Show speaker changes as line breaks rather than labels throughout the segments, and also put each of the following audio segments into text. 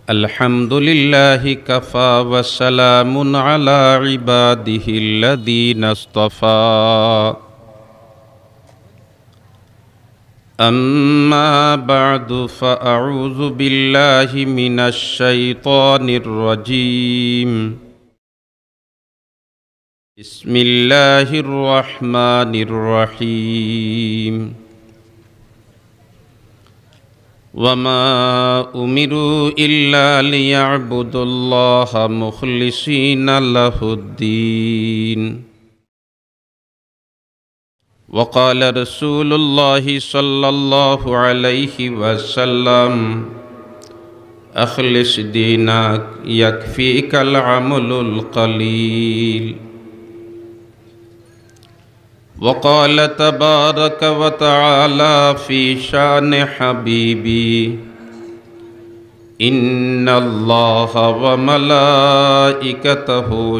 الحمد لله كفى وسلام على عباده الذين اصطفى أما بعد فأعوذ بالله من الشيطان الرجيم بسم الله الرحمن الرحيم وما أمروا إلا ليعبدوا الله مخلصين له الدين وقال رسول الله صلى الله عليه وسلم أخلص دينك يكفيك العمل القليل وقال تبارك وتعالى في شان حبيبي إن الله وملائكته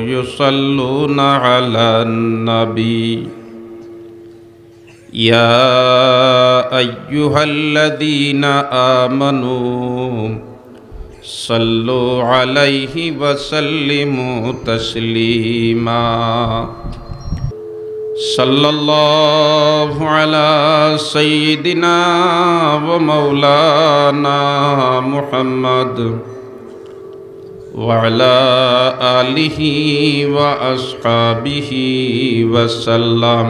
يصلون على النبي يا أيها الذين آمنوا صلوا عليه وسلموا تسليما صلى الله على سيدنا ومولانا محمد وعلى آله وأصحابه وسلم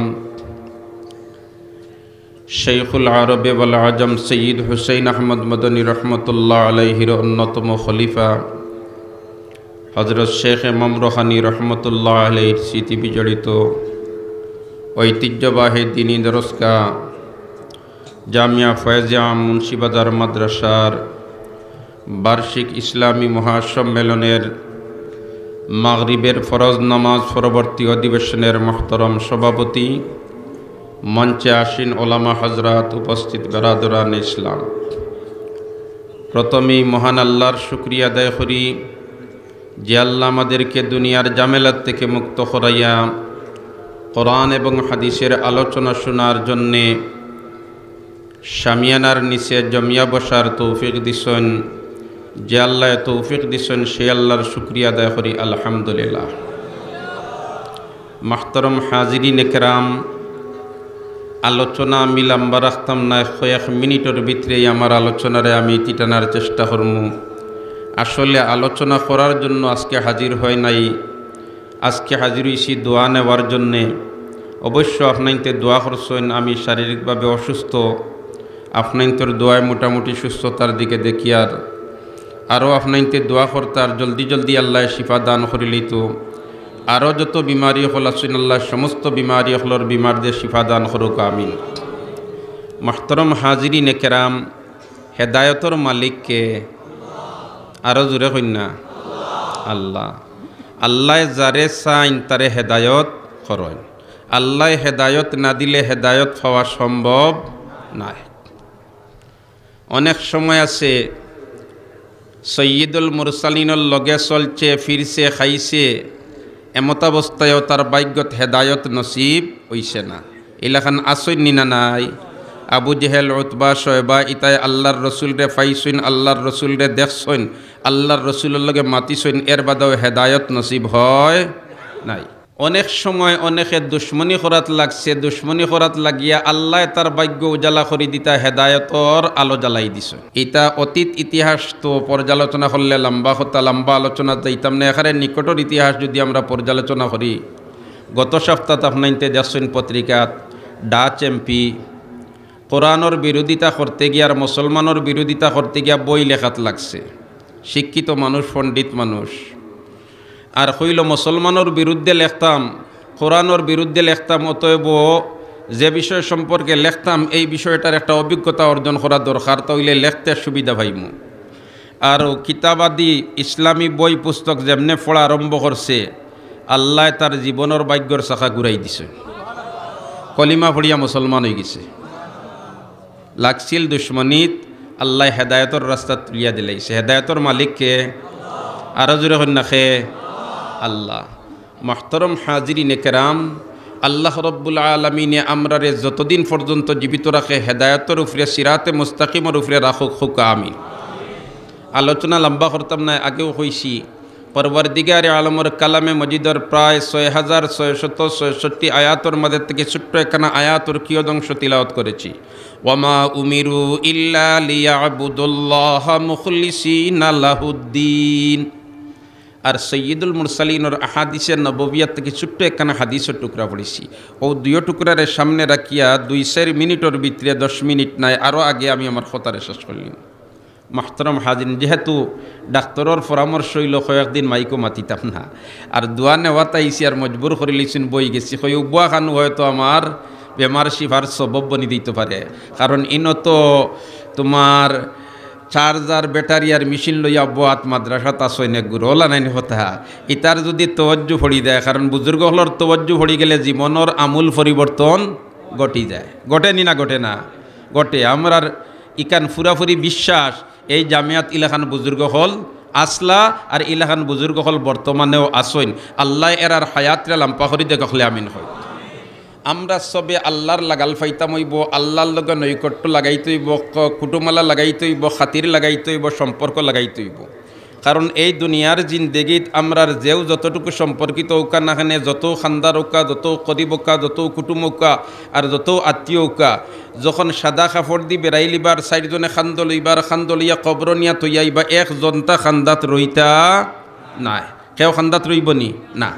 شيخ العرب والعجم سيد حسين أحمد مدني رحمة الله عليه अन्यतम खलीफा हजरत शेख इमाम रूहानी रहमतुल्लाह अलैहि स्मृति विजड़ित ঐতিহ্যবাহী দ্বীনী দরসগাহ জামিয়া ফয়েজে আম মুন্সিবাজার মাদ্রাসার বার্ষিক ইসলামী মহাসম্মেলনের মাগরিবের ফরজ নামাজ পরবর্তী অধিবেশনের মুহতারাম সভাপতি, মঞ্চে আসীন ওলামা হযরত, উপস্থিত বেরাদরান ইসলাম, প্রথমেই মহান আল্লাহর শুকরিয়া আদায় করি যে আল্লাহ আমাদেরকে দুনিয়ার জামেলাত থেকে মুক্ত করাইয়া কোরআন এবং হাদিসের আলোচনা শোনার জন্যে শামিয়ানার নিচে জমিয়া বসার তৌফিক দিছেন। যে আল্লাহ তৌফিক দিছেন সে আল্লাহর শুকরিয়া আদায় করি আলহামদুলিল্লাহ। মাহতারম হাজিরিন কেরাম, আলোচনা আমি লম্বা রাখতাম না, কয়েক মিনিটের ভিতরেই আমার আলোচনারে আমি টানার চেষ্টা করব। আসলে আলোচনা করার জন্য আজকে হাজির হয় নাই, আজকে হাজির হয়েছি দোয়া নেওয়ার জন্যে। অবশ্য আপনাইতে দোয়া করছেন, আমি শারীরিকভাবে অসুস্থ, আপনাইতের দোয়ায় মোটামুটি সুস্থতার দিকে দেখি, আরও আপনাইতে দোয়া করতে আর জলদি জলদি আল্লাহ শিফা দান করিলেই তো আরও যত বিমারি হল আছেন আল্লাহ সমস্ত বিমারি হলর বিমারদের শিফা দান করুক আমিন। মাহতারম হাজিরিন কেরাম, হেদায়তর মালিককে আরও জোরে কন্যা আল্লাহ। আল্লাহ যারে চাইন তারে হেদায়ত করেন, আল্লাহ হেদায়ত না দিলে হেদায়ত পাওয়া সম্ভব নাই। অনেক সময় আছে সৈয়দুল মুরসালিনের লগে চলছে, ফিরছে, খাইছে, এমতাবস্থায়ও তার ভাগ্যত হেদায়ত নসিব হইছে না। এলাখান আসইন নিনা নাই? আবু জেহেল, উতবা, শয়বা ইতাই আল্লাহর রসুলরে ফাইসইন, আল্লাহর রসুলরে দেখছইন, আল্লাহর রসুলের লগে মাতিছইন, এর বাদেও হেদায়ত নসিব হয় নাই। অনেক সময় অনেকে দুশ্মনী করাত লাগছে, দুশ্মনী করাত লাগিয়া আল্লাহ তার ভাগ্য উজালা করি দিতা হেদায়তর আলো জ্বালাই দিছ। এটা অতীত ইতিহাস তো পর্যালোচনা করলে লম্বা কথা, লম্বা আলোচনা যাইতাম না। এখানে নিকটর ইতিহাস যদি আমরা পর্যালোচনা করি, গত সপ্তাহ আপনাইতে দেখছেন পত্রিকাত ডাচ এমপি কোরআনের বিরোধিতা করতে গিয়ে আর মুসলমানের বিরোধিতা করতে গিয়া বই লেখাত লাগছে। শিক্ষিত মানুষ, পণ্ডিত মানুষ, আর হইল মুসলমানের বিরুদ্ধে লেখতাম, কোরআনের বিরুদ্ধে লেখতাম, অতএব যে বিষয় সম্পর্কে লেখতাম এই বিষয়টার একটা অভিজ্ঞতা অর্জন করা দরকার, তাইলে লেখতে সুবিধা পাইমু। আর কিতাবাদি ইসলামী বই পুস্তক যেমনে পড়া আরম্ভ করছে, আল্লাহ তার জীবনের ভাগ্যর চাকা ঘুরাই দিছে, কলিমা পড়িয়া মুসলমান হয়ে গেছে। লাগছিল দুশ্মনীত, আল্লাহ হেদায়তর রাস্তা তুলিয়া দিলাইছে। হেদায়তর মালিককে আরো জোরে হন না খে আল্লাহ। মাহতারম হাজিরিন কেরাম, আল্লাহ রব্বুল আলমিনে আমরারে যতদিন পর্যন্ত জীবিত রাখে হেদায়তের উপরে, সিরাতে মুস্তাকিমের উপরে রাখুক, হুক আমিন। আলোচনা লম্বা করতাম না, আগেও কইছি পরবর্তীকারে আলমর কালামে মজিদর প্রায় ৬৬৬৬ আয়াতর মধ্যে থেকে ছোট্ট একখানা আয়াতর কিয়দংশ তিলাওয়াত করেছি। ওয়ামা উমিরু ইল্লা লিয়াবুদুল্লাহ মুখলিসিনা লাহুদ্দিন। আর সৈয়দুল মুরসালিনের আহাদিসের নববিয়াত থেকে ছোট্ট একখানা হাদিসের টুকরা পড়েছি। ও দুই টুকরার সামনে রাখিয়া ২-৪ মিনিটের ভিতরে ১০ মিনিট নাই, আরও আগে আমি আমার খতারে শেষ করলাম। মাহতরম হাজিন, যেহেতু ডাক্তরের পরামর্শ হইল কয়েকদিন মাইকো মাতিতাম না, আর দোয়া নেওয়াত আইসি আর মজবুর করে লিখছেন বই গেছি। কই উবুয়া খানু হয়তো আমার বেমার শিফার সবব বনি দিতে পারে, কারণ ইনো তো তোমার চার্জার ব্যাটারি আর মেশিন লইয়া বোয়াত মাদ্রাসাত আসইনে গুরোলা নাইন হতা ইতার যদি তওয়াজ্জু ফড়ি দেয়, কারণ বুজুর্গ হলর তওয়াজ্জু ফড়ি গেলে জীবনের আমূল পরিবর্তন ঘটি যায়। ঘটে নি না? ঘটে না? ঘটে। আমরার ইকান ফুরাফুরি বিশ্বাস এই জামিয়াত ইলাখান বুজুর্গ হল আসলা আর ইলাখান বুজুর্গ হল বর্তমানেও আসইন। আল্লাহ এরার হায়াতরা লাম্পা করি দেখলে আমিন হয়। আমরা সবে আল্লাহর লাগাল ফাইতাম হইব, আল্লাহর লগে নৈকট্য লাগাইতে হইব, কুটুমালা লাগাইতে হইব, খাতির লাগাইতে হইব, সম্পর্ক লাগাইতে হইব। কারণ এই দুনিয়ার জিন্দেগিত আমরার যেও যতটুকু সম্পর্কিত ওকা নাখানে, যত খান্দার ওকা, যত করিব ওকা, যত কুটুম ওকা আর যত আত্মীয় ওকা, যখন সাদা কাপড় দি বেড়াই লিবার 4 জনে খান্দ লইবার, খান্দ লইয়া কবর নিয়া তৈয়াইবা, একজনটা খান্দাত রইতা নাই। কেউ খান্দাত রইব নি? না।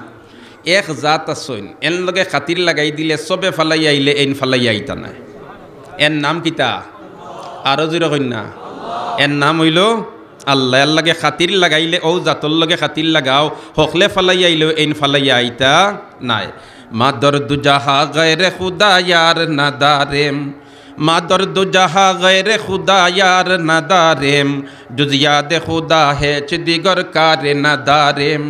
এক জাত আসইন, এর লগে খাতির লাগাই দিলে সবে ফালাই আইলে এন ফালাই আইতা নাই। এর নাম কিতা? আরো জোরে কইনা। এর নাম হইল আল্লাহ। এর লাগে খাতির লাগাইলে ও জাতর লগে খাতির লাগাও, হকলে ফালাই আইলেও এন ফালাই আইতা নাই। মাদর দুজাহা গায়রে খুদা ইয়ার নাদারেম, মাদর দুজাহা গায়রে খুদা ইয়ার নাদারেম, जुज याद खुदा हेच दिगर कार नदारेम,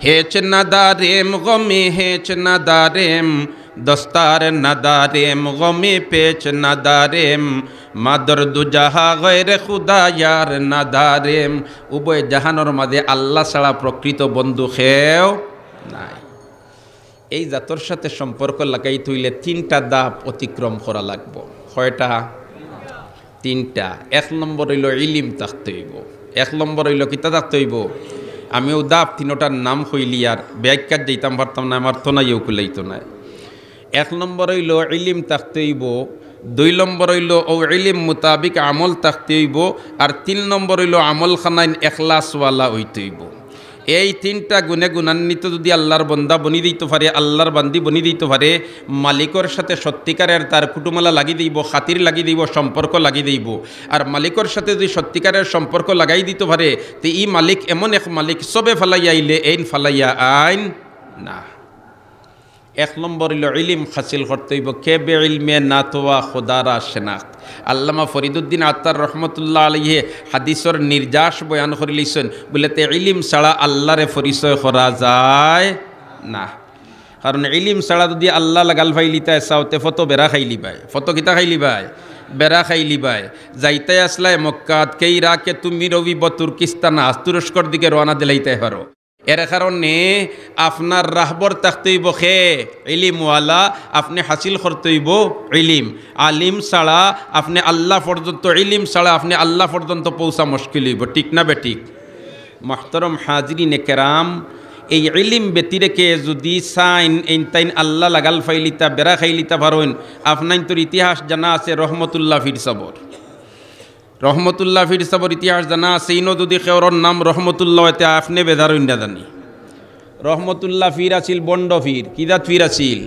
हेच नदारेम गमे हेच नदारेम, दस्तार नदारेम गमे पेच नदारेम, मादर दुजाहा गैर खुदा यार नदारेम। उभय জাহানোর মাঝে আল্লাহ ছাড়া প্রকৃত বন্ধু কেউ নাই। এই জাতর সাথে সম্পর্ক লাগাইতে হইলে 3টা ধাপ অতিক্রম করা লাগবে। কয়টা? 3টা। 1 নম্বর হইল ইলিম থাকতে হইব। 1 নম্বর হইল কিতা থাকতে হইব? আমিও ধাপ 3টার নাম হইলি আর ব্যাখ্যাত যাইতাম পারতাম না, আমার তো নাই কুলাইতো না। 1 নম্বর হইল ইলিম থাকতে হইব, 2 নম্বর হইল ও ইলিম মোতাবিক আমল থাকতে হইব, আর 3 নম্বর হইল আমল খানাইন এখলাসওয়ালা হইতে হইব। এই 3টা গুণে গুণান্বিত যদি আল্লাহর বন্দা বনি দিতে পারে, আল্লাহর বান্দি বনি দিতে পারে, মালিকর সাথে সত্যিকারের তার কুটুমালা লাগি দিব, খাতির লাগি দিব, সম্পর্ক লাগি দিব। আর মালিকর সাথে যদি সত্যিকারের সম্পর্ক লাগাই দিতে পারে, তো ই মালিক এমন এক মালিক সবে ফালাইয়া আইলে এইন ফালাইয়া আইন না। 1 নম্বর হইল ইলিম হাসিল করতে হইব। কে বে ইলমে না তোয়া খোদারা শেনাক্ত। আল্লামা ফরিদুদ্দিন আত্তার রহমতুল্লাহ আলাইহি হাদিসর নির্যাস বয়ান করে লিখছেন, বলেতে ইলিম ছাড়া আল্লাহরে পরিচয় করা যায় না। কারণ ইলিম ছাড়া যদি আল্লাহ লাগাল ফাইলিতায় চাওতে ফটো বেড়া খাইলি বাই, ফটো কিতা খাইলি বাই? বেড়া খাইলি বাই। যাইতে আসলাই মক্কাত কেই রাকে তুমি রবি তুর্কিস্তান তুরস্কর দিকে রওনা দিলাইতে পারো। এর কারণে আপনার রাহবর থাকতে হইব খে ইলিমওয়ালা, আপনি হাসিল করতে হইব ইলিম। আলিম ছাড়া আপনি আল্লাহ পর্যন্ত, ইলিম ছাড়া আপনি আল্লাহ পর্যন্ত পৌঁছা মুশকিল হইব। ঠিক না বেঠিক? মুহতারাম হাজিরিনে কেরাম, এই ইলিম বেতি রেখে যদি সাইন এই তাইন আল্লাহ লাগাল ফাইলিতা বেড়া খাইলিতা পারেন, আপনার তোর ইতিহাস জানা আছে রহমতুল্লাহ ফির সাবর। রহমতুল্লাহ ফির সাবর ইতিহাস জানা আছে। ইনো যদি কেউর নাম রহমতুল্লাহ এতে আপনি বেদারইন না জানি। রহমতুল্লাহ ফির আছিল বন্ড ফির। কিদাত ফির আছিল?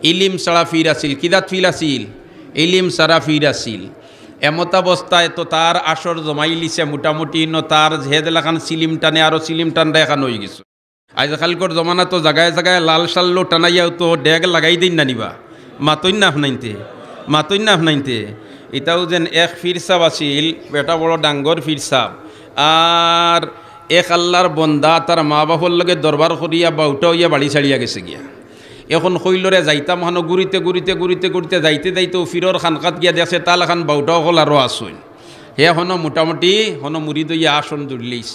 ইলিম সারা ফির আছিল। কিদাত ফির আছিল? ইলিম সারা ফির আছিল। এমতাবস্থায় তো তার আসর জমাই লিছে মোটামুটি। তার জেহেদ লাখান সিলিম টানে, আরও সিলিম টানটা এখন হয়ে গেছে। আজকালকর জমানা তো জায়গায় জায়গায় লাল সাল্লো টানাইয়াও তো ডেগ লাগাই দিন না নিবা। মাতইন না আপনাইতে, মাতইন না আপনাইতে। এটাও যেন এক ফির সাব আছিল, বেটা বড় ডাঙ্গর ফির সাব। আর এক আল্লাহর বন্দা তার মা বাপর লগে দরবার করিয়া বাউটা হইয়া বাড়ি ছাড়িয়া গেছে গিয়া। এখন শৈলরে যাইতাম হানো ঘুরিতে ঘুরিতে ঘুরিতে ঘুরিতে যাইতে যাইতেও ফিরর খানকাত গিয়া দেখছে তাল খান বাউটাও হল আরও আসইন। হে হনো মোটামুটি হনো মুড়ি দইয়া আসন জুড়লিস।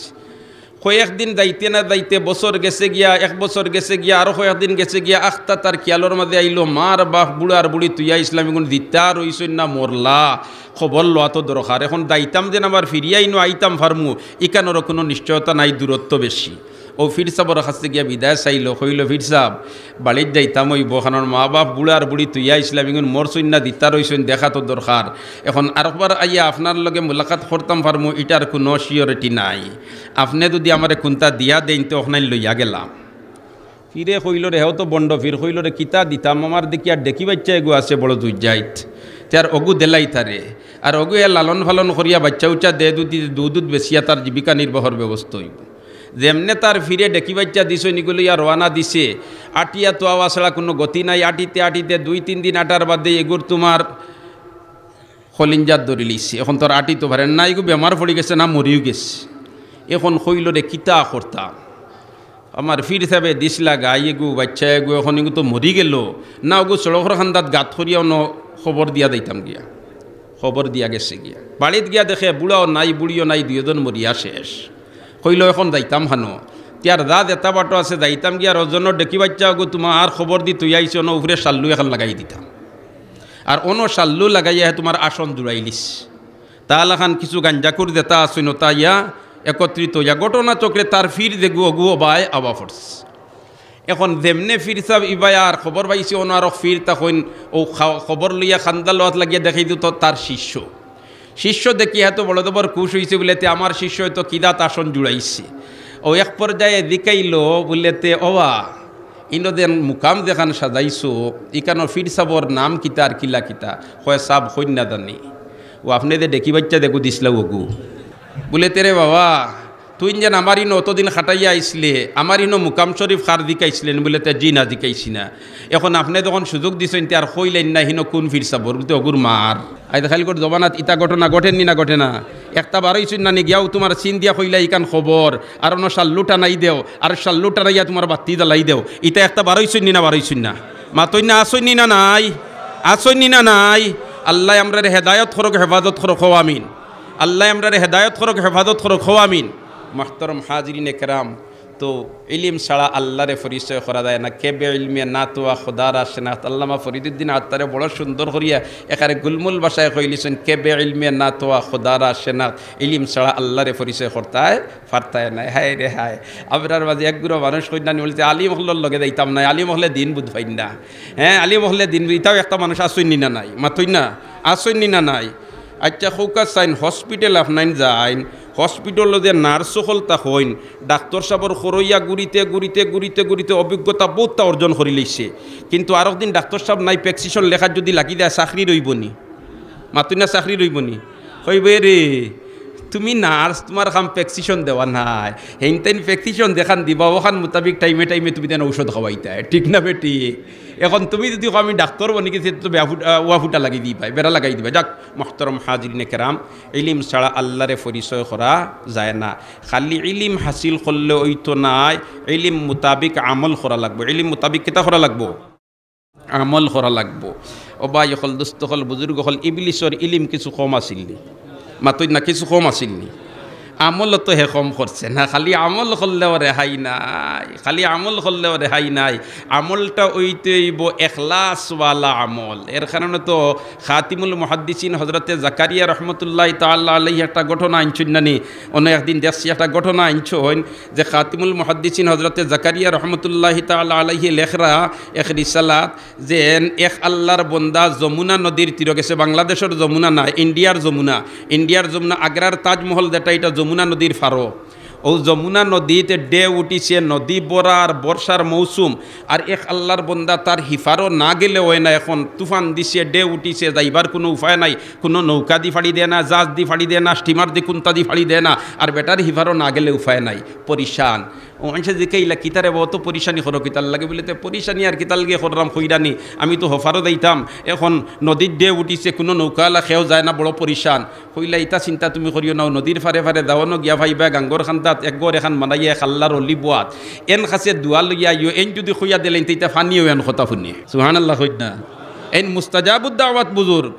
কয়েকদিন যাইতে না যাইতে বছর গেছে গিয়া, 1 বছর গেছে গিয়া, আরো কয়েকদিন গেছে গিয়া, আখতা তার খেয়ালোর মাঝে আইলো মার বাপ বুড়ার বুড়ি তুইয়া ইসলামী গুণ দিতা রইসই না মরলা, খবর লওয়া তো দরকার। এখন দাইতাম যেন আবার ফিরিয়াই নো আইতাম ফার্মু, ইকানোরও কোনো নিশ্চয়তা নাই, দূরত্ব বেশি। ও ফির সাবর কাছে গিয়া বিদায় চাইল, কইল ফির সাব বাড়ির যাইতাম ওই বখানোর মা বাপ বুড়ার বুড়ি তুইয়া ইসলামী গুণ মরসইন না দিতা রইসইন দেখা তো দরকার। এখন আরেকবার আইয়া আপনার লগে মোলাকাত করতাম ফার্মু, এটার কোনো সিওরিটি নাই। আপনি যদি আমার কোনটা দিয়া দেন তো ওখানে লইয়া গেলাম। ফিরে কইল রে, হেও তো বন্ড ফির কইল রে কিতা দিতাম, আমার দেখি আর দেখি বাচ্চা এগু আছে বড় দুই যাইত, তার অগু দেলাই তারে, আর অগু এ লালন ফালন করিয়া বাচ্চা উচ্চা দে দুধ বেচিয়া তার জীবিকা নির্বাহর ব্যবস্থা হইব। যেমনে তার ফিরে ডেকি বাচ্চা দিছে নিগুলো ইয়া রওনা দিছে, আটিয়া তো আওয়া ছাড়া কোনো গতি নাই। আটিতে আটিতে 2-3 দিন আটার বাদে এগুর তোমার খলিঞ্জাত ধরি লিছে। এখন তোর আটি তো পারেন না, এগু বেমার পড়ে গেছে না মরিও গেছে। এখন কইল রে কিতা করতাম, আমার ফির হিসাবে দিসলা গাই এগু বাচ্চা এগু, এখন এগু তো মরি গেল না, ওগু সড়কর খান্দাত গাত করিয়াও ন খবর দিয়া দিতাম গিয়া। খবর দিয়া গেছে গিয়া, বাড়িত গিয়া দেখে বুড়াও নাই বুড়িও নাই, 2জন মরিয়া শেষ। কইল এখন যাইতাম হানো, তিয়ার দাঁত এটা বাটো আছে, যাইতাম গিয়া রজনের ডেকি বাচ্চা ওগু তোমার খবর দি তুই আইছো ন, উপরে শাল্লু এখন লাগাই দিতাম, আর অন্য শাল্লু লাগাইয়া তোমার আসন জুড়াইলিস। তাহলে খান কিছু গাঞ্জাকুর দেতা আসইন তাইয়া একত্রিত হইয়া ঘটনা চক্রে তার ফির দেখু অগু বাই আবা ফোর্স। এখন যেমনে ফির সাহ ইবাই আর খবর পাইছে ওনার ফির তখন ও খবর লইয়া খান্দা লোয়াত লাগিয়া দেখাই দিত তার শিষ্য দেখি এত বড় বড় খুশ হয়েছে বলেতে আমার শিষ্য হয়তো কিদাত আসন জুড়াইছে। ও এক পর্যায়ে দিকাইল বললেতে ওবা ইনদেন মুকাম দেখান সাজাইছো, ইকানো ফির সাবর নাম কিতা আর কিলা কিতা, হয় সাব সৈন্য দানি ও আপনি যে ডেকি বাচ্চা দেখু দিসলা ওগু বলে তেরে বাবা তুই যেন আমার ইনো অতদিন খাটাইয়া আইসলে, আমার ইনো মুকাম শরীফ খার দিকাইছিলেন বলে তে জি না দিকাইছি না। এখন আপনি যখন সুযোগ দিছেন আর কইলেন না হিনো কোন ফির সাবর বলতে অগুর মার আই দেখাইল করে জবানাত ইটা ঘটনা ঘটেননি না ঘটে না। একটা বারোইছুন না গিয়াও তোমার চিন দিয়া কইলা ইকান খবর, আর অন্য শাল্লুটা নাই দেও, আর শাল্লুটা নাইয়া তোমার বাতি জ্বালাই দেও, ইটা একটা বারোইছুন না বারোইছুন না মাতই না আসইনি না নাই, আসইনি না নাই। আল্লাহ আমরা হেদায়ত করক, হেফাজত করক, হো আমিন। আল্লাহ আমরা হেদায়ত করক, হেফাজত করক, হো আমিন। মাহতরম হাজরিন একরাম, তো ইলিম ছাড়া আল্লাহরে পরিচয় করা যায় না। কেবে ইলমে না তোয়া খোদার আসে না। আল্লামা ফরিদুদ্দিন আত্মারে বড় সুন্দর করিয়া এখানে গুলমুল ভাষায় কইলিছেন, কেবে ইলমে না তোয়া খোদার আসে না, ইলিম ছাড়া আল্লাহরে পরিচয় করতায় ফারতায় নাই। হায় রে হায়, আপনার মাঝে একগুলো মানুষ কইনানি বলছে আলিম হল্লোর লগে যাইতাম নাই, আলিম হলে দিন বুধ পাইন না। হ্যাঁ আলিম হলে দিন, ইটাও একটা মানুষ আসইনি না নাই, মাতই না আসইনি না নাই। আচ্ছা খৌকা চাইন হসপিটাল আপনাইন যাইন, হসপিটাল যে নার্স হলতা হইন, ডাক্তার সাবর খরইয়া ঘুরিতে ঘুরিতে ঘুরিতে ঘুরিতে অভিজ্ঞতা বহুতটা অর্জন করে লইছে, কিন্তু আর একদিন ডাক্তার সাহেব নাই প্রেসক্রিপশন লেখার যদি লাগি দেয় চাকরি রইবনি, মাতুই না চাকরি রইবনি, কইবে রে তুমি নার্স তোমার কাম প্রেসক্রিপশন দেওয়া নাই, হেনতেন প্রেসক্রিপশন দেখান দিবা, ওখান মোতাবিক টাইমে টাইমে তুমি দেন ঔষধ খাওয়াইতায়, ঠিক না বেটি? এখন তুমি যদি আমি ডাক্তার বনি গেছি তো ওয়া ফুটা লাগিয়ে দিই পাই, বেড়া লাগাই দিবা। যাক মুহতারাম হাজিরিন কেরাম, ইলিম ছাড়া আল্লাহরে পরিচয় করা যায় না। খালি ইলিম হাসিল করলে ওই তো নাই, ইলিম মোতাবিক আমল করা লাগবো। ইলিম মোতাবিক কেটা করা লাগবো? আমল করা লাগবো। ও ভাই হল দোস্ত হল বুজুর্গ হল, ইবলিসর ইলিম কিছু কম আসিলনি, মাতই না কিছু কম আসিলনি, আমল তো হে কম করছে না। খালি আমল করলেও রেহাই নাই, খালি আমল করলেও রেহাই নাই। আমলটা ওইতেইব এখলাসওয়ালা আমল। এর কারণে তো খাতিমুল মুহাদ্দিসিন হজরতে জাকারিয়া রহমতুল্লাহ তাআলা আলাইহি একটা ঘটনা আনছেন নানি, অন্য একদিন দেখছি একটা ঘটনা আনছেন যে খাতিমুল মুহাদ্দিসিন হজরতে জাকারিয়া রহমতুল্লাহ তাআলা আলাইহি লেখরা এক রিসালাত যে এক আল্লাহর বন্দা যমুনা নদীর তীরে গেছে, বাংলাদেশের যমুনা না, ইন্ডিয়ার যমুনা, ইন্ডিয়ার যমুনা, আগ্রার তাজমহল যেটা, এটা যমুনা নদীর ফারো। ও যমুনা নদীতে ডে উঠিছে, নদী বরার বর্ষার মৌসুম, আর এক আল্লাহর বন্দা তার হিফারও না গেলে হয় না। এখন তুফান দিছে, ডে উঠিছে, যাইবার কোনো উপায় নাই, কোনো নৌকা দি ফাড়ি দেয় না, জাহাজ দি ফাড়ি দেয় না, স্টিমার দি কুন্তা দি ফাড়ি দেয় না, আর বেটার হিফারও না গেলে উপায় নাই, পরিশান। ও মানুষে দিকে ইলা কিতারে বহুত পরিশানি করো, কিতার লাগে বলে পরিশানি আর কিতাল গিয়ে করলাম কইরানি, আমি তো হফারও দিতাম, এখন নদীর ডে উঠিছে, কোনো নৌকাওয়ালা খেয়েও যায় না, বড় পরিশান। কইলা ইতা চিন্তা তুমি করিও নাও, নদীর ফারে ফারে দাওয়ানো গিয়া ভাইবা গাঙ্গর খান্দাত একগর এখান মানাইয়া খাল্লার অলি বোয়াত এন খাসে দুয়া লইয়া ইয়ে এন যদি খুইয়া দিলেন তেইতা ফানিও এন কথা শুনি, সুবহানাল্লাহ। হইত না এন মুস্তাজাবুদ দাওয়াত বুজুর্গ,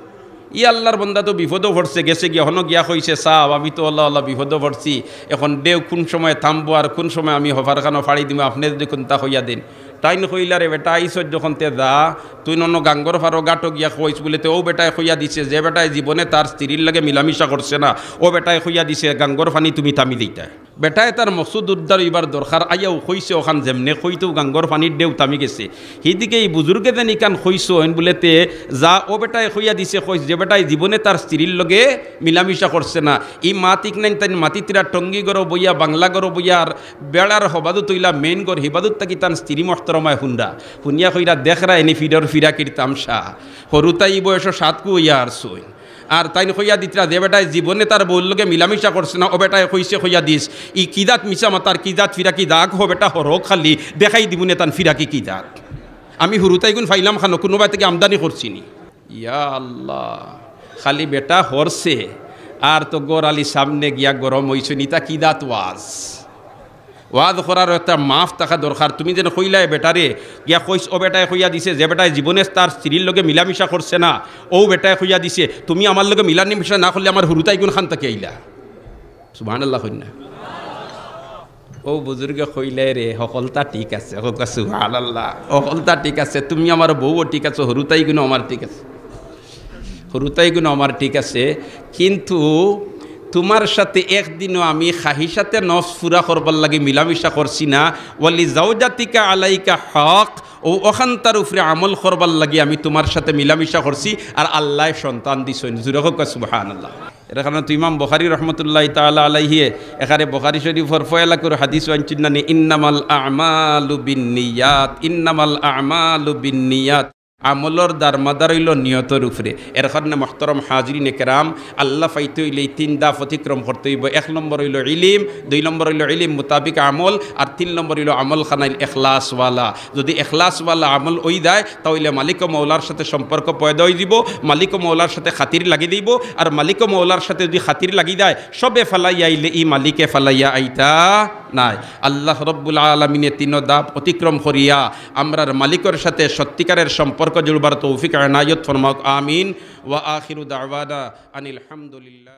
ই আল্লাহর বন্দা তো বিপদও পড়ছে, গেছে গিয়ে হনো গিয়া কইছে সাহ আমি তো আল্লাহ আল্লাহ বিপদও পড়ছি, এখন দেও কোন সময় থামবো আর কোন সময় আমি হফারখানো ফাড়ি দিব, আপনি যদি কোনটা হইয়া দিন। তাই নইলা রে বেটা আইস যখন তে যা তুই নন গাঙ্গর ফারো গাটো গিয়া কইস বলে তো ও বেটায় কইয়া দিছে, যে বেটায় জীবনে তার স্ত্রীর লাগে মিলামিশা করছে না ও বেটায় কইয়া দিছে গাঙ্গর ফানি তুমি থামি দিতা। বেটায় তার মকসুদ উদ্ধার এবার দরকার আইয়াও কইছে ওখান যেমনে কইতেও গাঙ্গর ফানির ডেউ থামি গেছে। সেইদিকে এই বুজুর্গে যেন ইকান কইস হইন বলেতে যা ও বেটায় কইয়া দিছে কইস যে বেটায় জীবনে তার স্ত্রীর লগে মিলামিশা করছে না ই মাতিক নাই তাই মাতি তিরা টঙ্গি গরো বইয়া বাংলা গরো বইয়া আর বেড়ার হবাদু তৈলা মেইন গর হিবাদুত তাকি তার স্ত্রী মহতরমায় হুন্ডা শুনিয়া কইরা দেখরা এনে ফিডর ফিরা কির তামসা সরুতাই বয়স 7 কু ইয়া আর সই আর তাই কইয়া দিতরা যে বেটায় জীবনে তার বউর লগে মিলামিশা করছে না ও বেটায় কইছে কইয়া দিস ই কিদাত মিশা মাতার কিদাত ফিরা কি দাগ হো বেটা হর খালি দেখাই দিবনে তান ফিরা কি কিদাত আমি হুরুতাই গুণ ফাইলাম খানো কোনোবা থেকে আমদানি করছিনি। ইয়া আল্লাহ খালি বেটা হরছে আর তো গোড়ালি সামনে গিয়া গরম হইছে নিতা কিদাত ওয়াজ করার একটা মাফ থাকা দরকার। তুমি যেন কইলাই বেটারে গিয়া কইস ও বেটায় কইয়া দিছে যে বেটায় জীবনে তার স্ত্রীর লগে মিলামিশা করছে না ও বেটায় কইয়া দিছে তুমি আমার লগে মিলামিশা না করলে আমার হুরুতাই গুণ খান তাকে আইলা সুবহানাল্লাহ কইনা। ও বুজুর্গে কইলে রে সকলতা ঠিক আছে সুবহানাল্লাহ সকলতা ঠিক আছে, তুমি আমার বউও ঠিক আছে, হুরুতাই গুণ আমার ঠিক আছে, হুরুতাই গুণ আমার ঠিক আছে, কিন্তু তোমার সাথে একদিনও আমি খাহিসাতে নফস ফুরা করবার লাগে মিলামিশা করছি না। ওয়ালি জাওজাতিকা আলাইকা হক ও ওখানতার উপরে আমল করবার লাগে আমি তোমার সাথে মিলামিশা করছি আর আল্লাহ সন্তান দিছেন জুরে হোক সুবহানাল্লাহ। এর কারণে তো ইমাম বুখারী রহমতুল্লাহ তাআলা আলাইহি এখানে বুখারী শরীফের ফয়লা করে হাদিস আনছেন না ইন্নামাল আ'মালু বিন্নিয়াত ইন্নামাল আ'মালু বিন্নিয়াত আমলর দারমাদার হইল নিয়তর উপরে। এর কারণে মুহতারাম হাজরিন কেরাম আল্লাহ পাইতে হইলে 3 ধাপ অতিক্রম করতে হইব। 1 নম্বর হইল ইলিম, 2 নম্বর হইল ইলিম মোতাবিক আমল আর 3 নম্বর হইল আমল খানাইল এখলাসওয়ালা। যদি এখলাসওয়ালা আমল ওই দেয় তাহলে মালিক ও মৌলার সাথে সম্পর্ক পয়দা হয়ে দিব, মালিক ও মৌলার সাথে খাতির লাগিয়ে দিব। আর মালিক ও মৌলার সাথে যদি খাতির লাগিয়ে দেয় সবে ফালাইয়া আইলে ই মালিকে ফালাইয়া আইতা নাই। আল্লাহ রব্বুল আলামিনের 3 ধাপ অতিক্রম করিয়া আমরার মালিকের সাথে সত্যিকারের সম্পর্ক জুড়বার তৌফিক আনায়ত ফরমাক আমিন। ওয়া আখিরু দাওয়ানা আনিল হামদুলিল্লাহ।